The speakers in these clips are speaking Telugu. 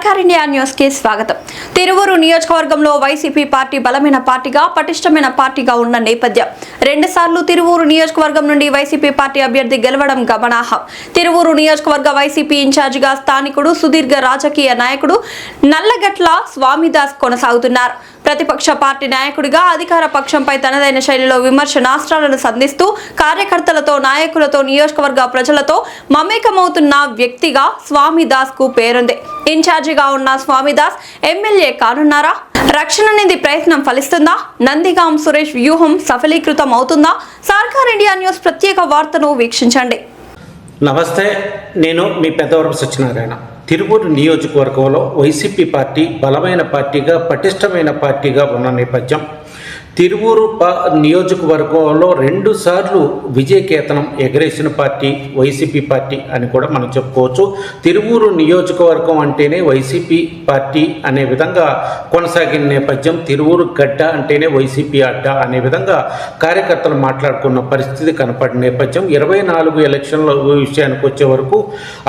సర్కార్ ఇండియా న్యూస్ కి స్వాగతం. తిరువూరు నియోజకవర్గంలో వైసీపీ పార్టీ బలమైన పార్టీగా పటిష్టమైన పార్టీగా ఉన్న నేపథ్యం. 2 సార్లు తిరువూరు నియోజకవర్గం నుండి వైసీపీ పార్టీ అభ్యర్థి గెలవడం గమనార్హం. తిరువూరు నియోజకవర్గ వైసీపీ ఇన్ఛార్జిగా స్థానికుడు సుదీర్ఘ రాజకీయ నాయకుడు నల్లగట్ల స్వామిదాస్ కొనసాగుతున్నారు. ప్రతిపక్ష పార్టీ నాయకుడిగా అధికార పక్షంపై తనదైన శైలిలో విమర్శనాస్త్రాలను సంధిస్తూ కార్యకర్తలతో నాయకులతో నియోజకవర్గ ప్రజలతో మమేకమవుతున్న వ్యక్తిగా స్వామిదాస్ కు పేరుంది. ఇన్ఛార్జిగా ఉన్న స్వామిదాస్ ఎమ్మెల్యే కానున్నారా? రక్షణ నిధి ప్రయత్నం ఫలిస్తుందా? నందిగాం సురేష్ వ్యూహం సఫలీకృతం అవుతుందా? సర్కార్ ఇండియా న్యూస్ ప్రత్యేక వార్తను వీక్షించండి. నమస్తే, నేను మీ పెద్దవరపు సత్యనారాయణ. తిరువూరు నియోజకవర్గంలో వైసీపీ పార్టీ బలమైన పార్టీగా పటిష్టమైన పార్టీగా ఉన్న నేపథ్యం. తిరువూరు నియోజకవర్గంలో 2 సార్లు విజయకేతనం ఎగరేసిన పార్టీ వైసీపీ పార్టీ అని కూడా మనం చెప్పుకోవచ్చు. తిరువూరు నియోజకవర్గం అంటేనే వైసీపీ పార్టీ అనే విధంగా కొనసాగిన నేపథ్యం. తిరువూరు గడ్డ అంటేనే వైసీపీ అడ్డ అనే విధంగా కార్యకర్తలు మాట్లాడుకున్న పరిస్థితి కనపడిన నేపథ్యం. 24 ఎలక్షన్ల విషయానికి వచ్చే వరకు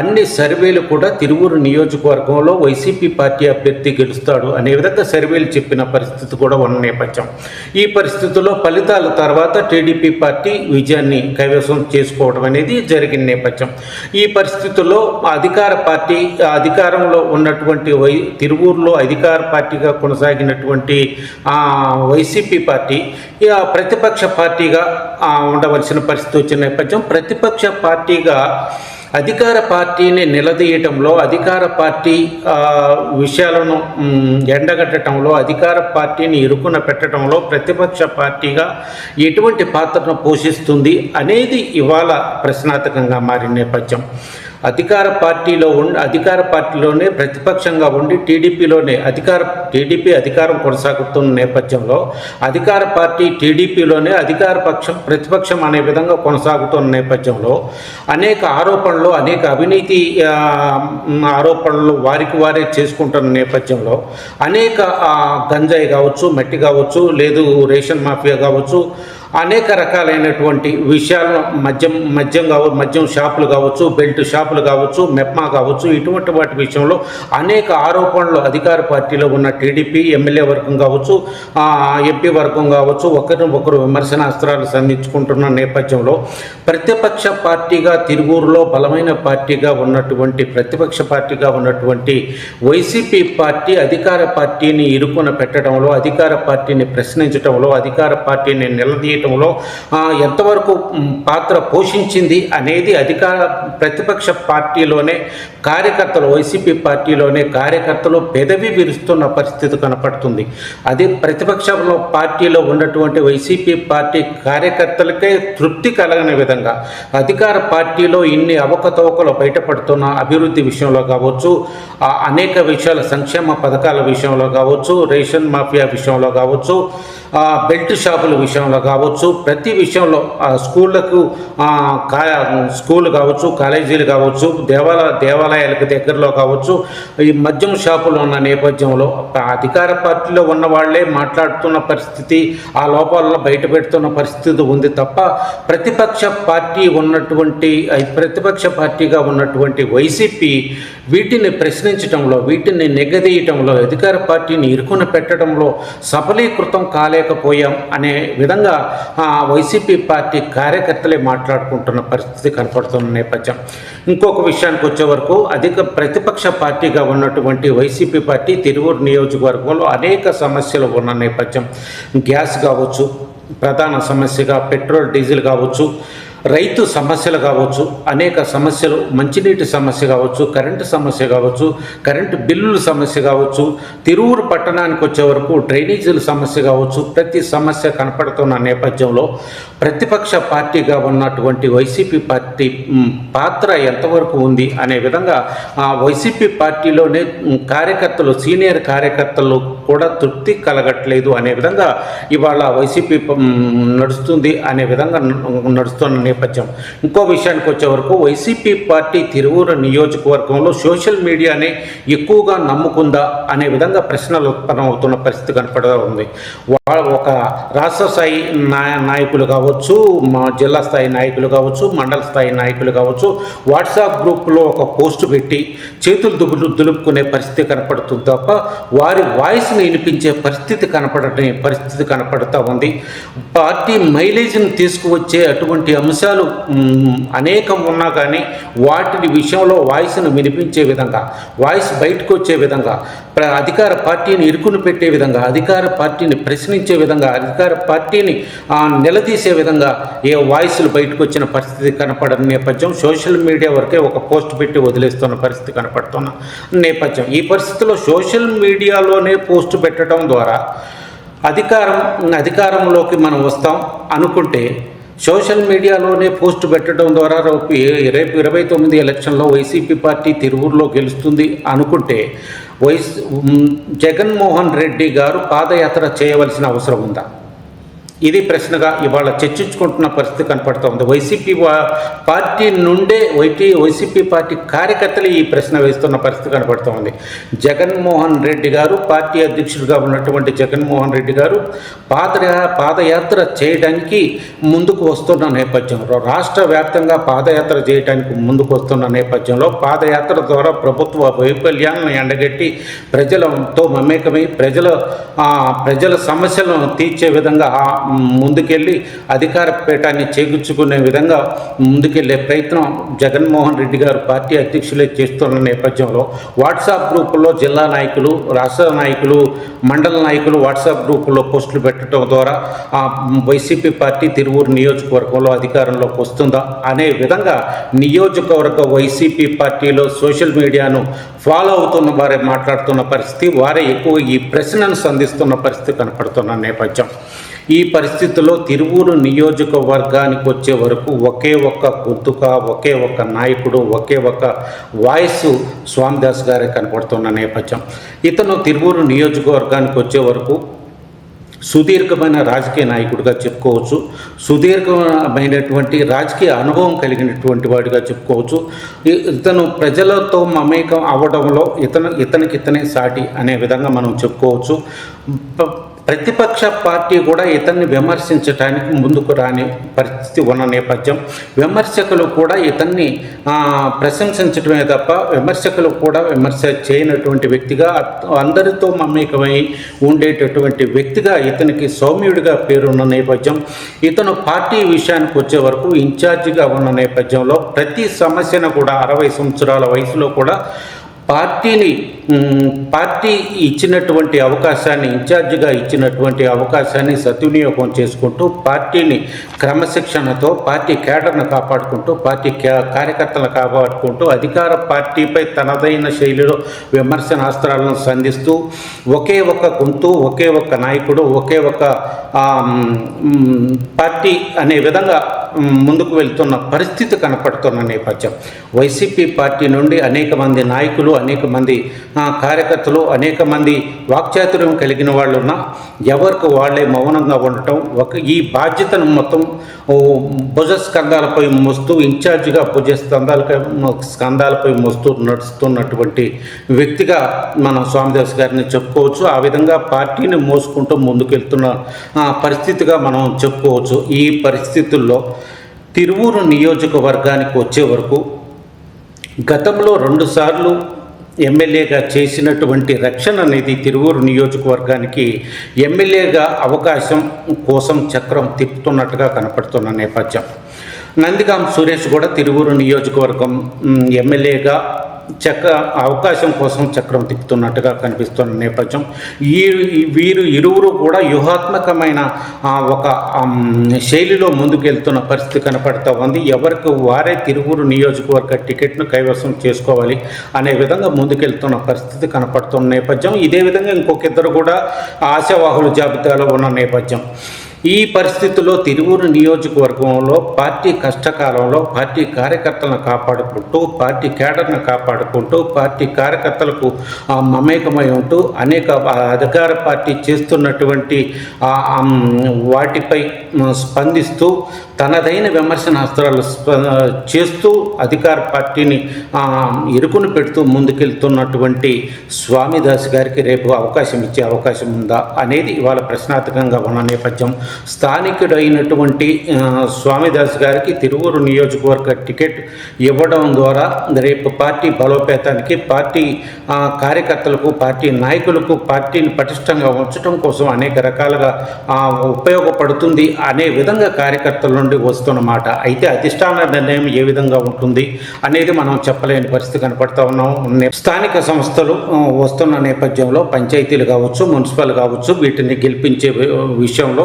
అన్ని సర్వేలు కూడా తిరువూరు నియోజకవర్గంలో వైసీపీ పార్టీ అభ్యర్థి గెలుస్తాడు అనే విధంగా సర్వేలు చెప్పిన పరిస్థితి కూడా ఉన్న నేపథ్యం. ఈ పరిస్థితుల్లో ఫలితాల తర్వాత టీడీపీ పార్టీ విజయాన్ని కైవసం చేసుకోవడం అనేది జరిగిన నేపథ్యం. ఈ పరిస్థితుల్లో అధికార పార్టీ అధికారంలో ఉన్నటువంటి తిరువూరులో అధికార పార్టీగా కొనసాగినటువంటి వైసీపీ పార్టీ ప్రతిపక్ష పార్టీగా ఉండవలసిన పరిస్థితి వచ్చిన నేపథ్యం. ప్రతిపక్ష పార్టీగా అధికార పార్టీని నిలదీయటంలో, అధికార పార్టీ విషయాలను ఎండగట్టడంలో, అధికార పార్టీని ఇరుకున పెట్టడంలో ప్రతిపక్ష పార్టీగా ఎటువంటి పాత్రను పోషిస్తుంది అనేది ఇవాళ ప్రశ్నార్థకంగా మారిన నేపథ్యం. అధికార పార్టీలోనే ప్రతిపక్షంగా ఉండి టీడీపీ అధికారం కొనసాగుతున్న నేపథ్యంలో అధికార పార్టీ టీడీపీలోనే ప్రతిపక్షం అనే విధంగా కొనసాగుతున్న నేపథ్యంలో అనేక ఆరోపణలు, అనేక అవినీతి ఆరోపణలు వారికి వారే చేసుకుంటున్న నేపథ్యంలో అనేక గంజాయి కావచ్చు, మట్టి కావచ్చు, లేదు రేషన్ మాఫియా కావచ్చు, అనేక రకాలైనటువంటి విషయాలను మద్యం షాపులు కావచ్చు, బెల్ట్ షాపులు కావచ్చు, మెప్మా కావచ్చు, ఇటువంటి వాటి విషయంలో అనేక ఆరోపణలు అధికార పార్టీలో ఉన్న టీడీపీ ఎమ్మెల్యే వర్గం కావచ్చు, ఎంపీ వర్గం కావచ్చు, ఒకరు విమర్శనాస్త్రాలు సంధించుకుంటున్న నేపథ్యంలో ప్రతిపక్ష పార్టీగా తిరువూరులో బలమైన పార్టీగా ఉన్నటువంటి ప్రతిపక్ష పార్టీగా ఉన్నటువంటి వైసీపీ పార్టీ అధికార పార్టీని ఇరుకున పెట్టడంలో, అధికార పార్టీని ప్రశ్నించడంలో, అధికార పార్టీని నిలదీయడంలో ఎంతవరకు పాత్ర పోషించింది అనేది ప్రతిపక్ష పార్టీలోనే వైసీపీ పార్టీలోనే కార్యకర్తలు పెదవి విరుస్తున్న పరిస్థితి కనపడుతుంది. అది ప్రతిపక్షంలో పార్టీలో ఉన్నటువంటి వైసీపీ పార్టీ కార్యకర్తలకే తృప్తి కలగని విధంగా అధికార పార్టీలో ఇన్ని అవకతవకలు బయటపడుతున్న అభివృద్ధి విషయంలో కావచ్చు, అనేక విషయాల సంక్షేమ పథకాల విషయంలో కావచ్చు, రేషన్ మాఫియా విషయంలో కావచ్చు, బెల్ట్ షాపుల విషయంలో కావచ్చు, ప్రతి విషయంలో స్కూళ్ళు కావచ్చు, కాలేజీలు కావచ్చు, దేవాలయాలకు దగ్గరలో కావచ్చు, ఈ మద్యం షాపులు ఉన్న నేపథ్యంలో అధికార పార్టీలో ఉన్న వాళ్ళే మాట్లాడుతున్న పరిస్థితి, ఆ లోపాలను బయటపెడుతున్న పరిస్థితి ఉంది తప్ప ప్రతిపక్ష పార్టీగా ఉన్నటువంటి వైసీపీ వీటిని ప్రశ్నించడంలో, వీటిని నిగదీయటంలో, అధికార పార్టీని ఇరుకున పెట్టడంలో సఫలీకృతం కాలేకపోయాం అనే విధంగా వైసీపీ పార్టీ కార్యకర్తలే మాట్లాడుకుంటున్న పరిస్థితి కనపడుతున్న నేపథ్యం. ఇంకొక విషయానికి వచ్చే వరకు ప్రతిపక్ష పార్టీగా ఉన్నటువంటి వైసీపీ పార్టీ తిరువూరు నియోజకవర్గంలో అనేక సమస్యలు ఉన్న నేపథ్యం. గ్యాస్ కావచ్చు ప్రధాన సమస్యగా, పెట్రోల్ డీజిల్ కావచ్చు, రైతు సమస్యలు కావచ్చు, అనేక సమస్యలు, మంచినీటి సమస్య కావచ్చు, కరెంటు సమస్య కావచ్చు, కరెంటు బిల్లుల సమస్య కావచ్చు, తిరువూరు పట్టణానికి వచ్చే వరకు డ్రైనేజీల సమస్య కావచ్చు, ప్రతి సమస్య కనపడుతున్న నేపథ్యంలో ప్రతిపక్ష పార్టీగా ఉన్నటువంటి వైసీపీ పార్టీ పాత్ర ఎంతవరకు ఉంది అనే విధంగా వైసీపీ పార్టీలోనే సీనియర్ కార్యకర్తలు కూడా తృప్తి కలగట్లేదు అనే విధంగా ఇవాళ వైసీపీ నడుస్తుంది అనే విధంగా నడుస్తున్న నేపథ్యం. ఇంకో విషయానికి వచ్చే వరకు వైసీపీ పార్టీ తిరువూరు నియోజకవర్గంలో సోషల్ మీడియానే ఎక్కువగా నమ్ముకుందా అనే విధంగా ప్రశ్నలు ఉత్పన్నమవుతున్న పరిస్థితి కనపడుతూ ఉంది. ఒక రాష్ట్ర స్థాయి నాయకులు కావచ్చు, కావచ్చు, మా జిల్లా స్థాయి నాయకులు కావచ్చు, మండల స్థాయి నాయకులు కావచ్చు, వాట్సాప్ గ్రూప్లో ఒక పోస్టు పెట్టి చేతులు దులుపుకునే పరిస్థితి కనపడుతుంది తప్ప వారి వాయిస్ని వినిపించే పరిస్థితి కనపడుతూ ఉంది. పార్టీ మైలేజ్ని తీసుకువచ్చే అటువంటి అంశాలు అనేకం ఉన్నా కానీ వాటి విషయంలో వాయిస్ను వినిపించే విధంగా, వాయిస్ బయటకు వచ్చే విధంగా, అధికార పార్టీని ఇరుకుని పెట్టే విధంగా, అధికార పార్టీని ప్రశ్నించే విధంగా, అధికార పార్టీని నిలదీసే విధంగా ఏ వాయిస్లు బయటకు వచ్చిన పరిస్థితి కనపడని నేపథ్యం, సోషల్ మీడియా వరకే ఒక పోస్ట్ పెట్టి వదిలేస్తున్న పరిస్థితి కనపడుతున్న నేపథ్యం. ఈ పరిస్థితిలో సోషల్ మీడియాలోనే పోస్ట్ పెట్టడం ద్వారా అధికారంలోకి మనం వస్తాం అనుకుంటే, సోషల్ మీడియాలోనే పోస్టు పెట్టడం ద్వారా రేపు 29 ఎలక్షన్లో వైసీపీ పార్టీ తిరువూరులో గెలుస్తుంది అనుకుంటే జగన్మోహన్ రెడ్డి గారు పాదయాత్ర చేయవలసిన అవసరం ఉందా? ఇది ప్రశ్నగా ఇవాళ చర్చించుకుంటున్న పరిస్థితి కనపడుతోంది. వైసీపీ పార్టీ నుండే వైసీపీ పార్టీ కార్యకర్తలు ఈ ప్రశ్న వేస్తున్న పరిస్థితి కనపడుతోంది. జగన్మోహన్ రెడ్డి గారు, పార్టీ అధ్యక్షుడిగా ఉన్నటువంటి జగన్మోహన్ రెడ్డి గారు పాదయాత్ర చేయడానికి ముందుకు వస్తున్న నేపథ్యంలో, రాష్ట్ర వ్యాప్తంగా పాదయాత్ర చేయడానికి ముందుకు వస్తున్న నేపథ్యంలో, పాదయాత్ర ద్వారా ప్రభుత్వ వైఫల్యాలను ఎండగట్టి ప్రజలతో మమేకమై ప్రజల సమస్యలను తీర్చే విధంగా ముందుకెళ్ళి అధికార పీఠాన్ని చేకూర్చుకునే విధంగా ముందుకెళ్లే ప్రయత్నం జగన్మోహన్ రెడ్డి గారు పార్టీ అధ్యక్షులే చేస్తున్న నేపథ్యంలో వాట్సాప్ గ్రూపుల్లో జిల్లా నాయకులు, రాష్ట్ర నాయకులు, మండల నాయకులు వాట్సాప్ గ్రూపుల్లో పోస్టులు పెట్టడం ద్వారా వైసీపీ పార్టీ తిరువూరు నియోజకవర్గంలో అధికారంలోకి వస్తుందా అనే విధంగా నియోజకవర్గ వైసీపీ పార్టీలో సోషల్ మీడియాను ఫాలో అవుతున్న వారే మాట్లాడుతున్న పరిస్థితి, వారే ఎక్కువ ఈ ప్రశ్నను సంధిస్తున్న పరిస్థితి కనపడుతున్న నేపథ్యం. ఈ పరిస్థితుల్లో తిరువూరు నియోజకవర్గానికి వచ్చే వరకు ఒకే ఒక్క గొంతుక, ఒకే ఒక్క నాయకుడు, ఒకే ఒక్క వాయిస్ స్వామిదాస్ గారే కనపడుతున్న నేపథ్యం. ఇతను తిరువూరు నియోజకవర్గానికి వచ్చే వరకు సుదీర్ఘమైన రాజకీయ నాయకుడిగా చెప్పుకోవచ్చు, సుదీర్ఘమైనటువంటి రాజకీయ అనుభవం కలిగినటువంటి వాడిగా చెప్పుకోవచ్చు. ఇతను ప్రజలతో మమేకం అవ్వడంలో ఇతనికితనే సాటి అనే విధంగా మనం చెప్పుకోవచ్చు. ప్రతిపక్ష పార్టీ కూడా ఇతన్ని విమర్శించడానికి ముందుకు రాని పరిస్థితి ఉన్న నేపథ్యం. విమర్శకులు కూడా ఇతన్ని ప్రశంసించడమే తప్ప విమర్శకులు కూడా విమర్శ చేయనటువంటి వ్యక్తిగా, అందరితో మమేకమై ఉండేటటువంటి వ్యక్తిగా ఇతనికి సౌమ్యుడిగా పేరున్న నేపథ్యం. ఇతను పార్టీ విషయానికి వచ్చే వరకు ఇన్ఛార్జిగా ఉన్న నేపథ్యంలో ప్రతి సమస్యను కూడా 60 సంవత్సరాల వయసులో కూడా పార్టీ ఇచ్చినటువంటి అవకాశాన్ని, ఇన్ఛార్జిగా ఇచ్చినటువంటి అవకాశాన్ని సద్వినియోగం చేసుకుంటూ పార్టీని క్రమశిక్షణతో, పార్టీ కేడర్ను కాపాడుకుంటూ, పార్టీ కార్యకర్తలను కాపాడుకుంటూ, అధికార పార్టీపై తనదైన శైలిలో విమర్శనాస్త్రాలను సంధిస్తూ ఒకే ఒక్క గొంతు, ఒకే ఒక్క నాయకుడు, ఒకే ఒక్క పార్టీ అనే విధంగా ముందుకు వెళ్తున్న పరిస్థితి కనపడుతున్న నేపథ్యం. వైసీపీ పార్టీ నుండి అనేక మంది నాయకులు, అనేక మంది కార్యకర్తలు, అనేక మంది వాక్చాతుర్యం కలిగిన వాళ్ళు ఉన్నా ఎవరికి వాళ్ళే మౌనంగా ఉండటం, ఈ బాధ్యతను మొత్తం భుజస్కంధాలపై మోస్తూ, ఇన్ఛార్జిగా స్కంధాలపై మోస్తూ నడుస్తున్నటువంటి వ్యక్తిగా మనం స్వామిదాస్ గారిని చెప్పుకోవచ్చు. ఆ విధంగా పార్టీని మోసుకుంటూ ముందుకెళ్తున్న పరిస్థితిగా మనం చెప్పుకోవచ్చు. ఈ పరిస్థితుల్లో తిరువూరు నియోజకవర్గానికి వచ్చే వరకు గతంలో 2 సార్లు ఎమ్మెల్యేగా చేసినటువంటి రక్షణ అనేది తిరువూరు నియోజకవర్గానికి ఎమ్మెల్యేగా అవకాశం కోసం చక్రం తిప్పుతున్నట్టుగా కనపడుతున్న నేపథ్యం. నందిగాం సురేష్ కూడా తిరువూరు నియోజకవర్గం ఎమ్మెల్యేగా అవకాశం కోసం చక్రం తిప్పుతున్నట్టుగా కనిపిస్తున్న నేపథ్యం. వీరు ఇరువురు కూడా వ్యూహాత్మకమైన ఒక శైలిలో ముందుకెళ్తున్న పరిస్థితి కనపడుతూ ఉంది. ఎవరికి వారే తిరువూరు నియోజకవర్గ టికెట్ను కైవసం చేసుకోవాలి అనే విధంగా ముందుకెళ్తున్న పరిస్థితి కనపడుతున్న నేపథ్యం. ఇదే విధంగా ఇంకొక ఇద్దరు కూడా ఆశావాహుల జాబితాలో ఉన్న నేపథ్యం. ఈ పరిస్థితుల్లో తిరువూరు నియోజకవర్గంలో పార్టీ కష్టకాలంలో పార్టీ కార్యకర్తలను కాపాడుకుంటూ, పార్టీ కేడర్ను కాపాడుకుంటూ, పార్టీ కార్యకర్తలకు మమేకమై ఉంటూ అనేక అధికార పార్టీ చేస్తున్నటువంటి వాటిపై స్పందిస్తూ తనదైన విమర్శనాస్త్రాలు చేస్తూ అధికార పార్టీని ఇరుకుని పెడుతూ ముందుకెళ్తున్నటువంటి స్వామిదాస్ గారికి రేపు అవకాశం ఇచ్చే అవకాశం ఉందా అనేది ఇవాళ ప్రశ్నార్థకంగా ఉన్న నేపథ్యం. స్థానికుడైనటువంటి స్వామిదాస్ గారికి తిరువూరు నియోజకవర్గ టికెట్ ఇవ్వడం ద్వారా రేపు పార్టీ బలోపేతానికి, పార్టీ కార్యకర్తలకు, పార్టీ నాయకులకు పార్టీని పటిష్టంగా ఉంచడం కోసం అనేక రకాలుగా ఉపయోగపడుతుంది అనే విధంగా కార్యకర్తల నుండి వస్తున్న మాట. అయితే అధిష్టాన నిర్ణయం ఏ విధంగా ఉంటుంది అనేది మనం చెప్పలేని పరిస్థితి కనపడతా ఉన్నాం. స్థానిక సంస్థలు వస్తున్న నేపథ్యంలో పంచాయతీలు కావచ్చు, మున్సిపల్ కావచ్చు, వీటిని గెలిపించే విషయంలో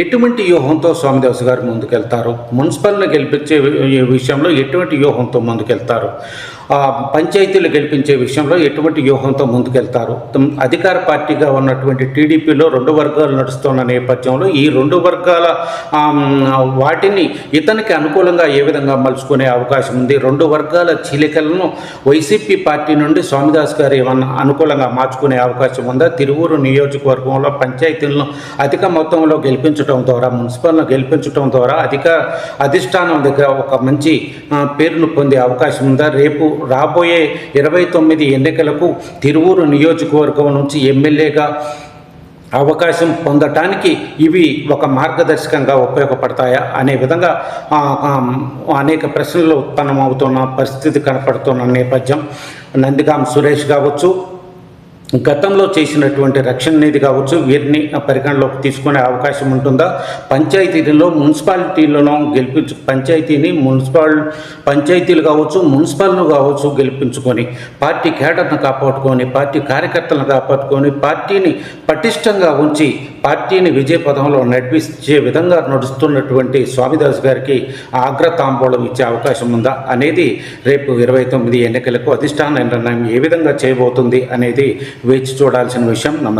ఎటువంటి వ్యూహంతో స్వామిదాస్ గారు ముందుకెళ్తారు, మున్సిపల్ని గెలిపించే విషయంలో ఎటువంటి వ్యూహంతో ముందుకెళ్తారు, పంచాయతీలు గెలిపించే విషయంలో ఎటువంటి వ్యూహంతో ముందుకెళ్తారు. అధికార పార్టీగా ఉన్నటువంటి టీడీపీలో 2 వర్గాలు నడుస్తున్న నేపథ్యంలో ఈ 2 వర్గాల వాటిని ఇతనికి అనుకూలంగా ఏ విధంగా మలుచుకునే అవకాశం ఉంది, 2 వర్గాల చీలికలను వైసీపీ పార్టీ నుండి స్వామిదాస్ గారు ఏమన్నా అనుకూలంగా మార్చుకునే అవకాశం ఉందా, తిరువూరు నియోజకవర్గంలో పంచాయతీలను అధిక మొత్తంలో గెలిపించడం ద్వారా, మున్సిపల్ను గెలిపించడం ద్వారా అధిష్టానం దగ్గర ఒక మంచి పేరును పొందే అవకాశం ఉందా, రేపు రాబోయే 29 ఎన్నికలకు తిరువూరు నియోజకవర్గం నుంచి ఎమ్మెల్యేగా అవకాశం పొందటానికి ఇవి ఒక మార్గదర్శకంగా ఉపయోగపడతాయా అనే విధంగా అనేక ప్రశ్నలు ఉత్పన్నమవుతున్న పరిస్థితి కనపడుతున్న నేపథ్యం. నందిగాం సురేష్ కావచ్చు, గతంలో చేసినటువంటి రక్షణ నిధి కావచ్చు, వీరిని పరిగణలోకి తీసుకునే అవకాశం ఉంటుందా, పంచాయతీలలో మున్సిపాలిటీలను పంచాయతీలు కావచ్చు, మున్సిపల్ను కావచ్చు గెలిపించుకొని పార్టీ కేడర్ను కాపాడుకొని, పార్టీ కార్యకర్తలను కాపాడుకొని, పార్టీని పటిష్టంగా ఉంచి పార్టీని విజయపథంలో నడిపించే విధంగా నడుస్తున్నటువంటి స్వామిదాస్ గారికి అగ్రతాంబూలం ఇచ్చే అవకాశం ఉందా అనేది రేపు 29 ఎన్నికలకు అధిష్టాన నిర్ణయం ఏ విధంగా చేయబోతుంది అనేది వేచి చూడాల్సిన విషయం. నమస్తే.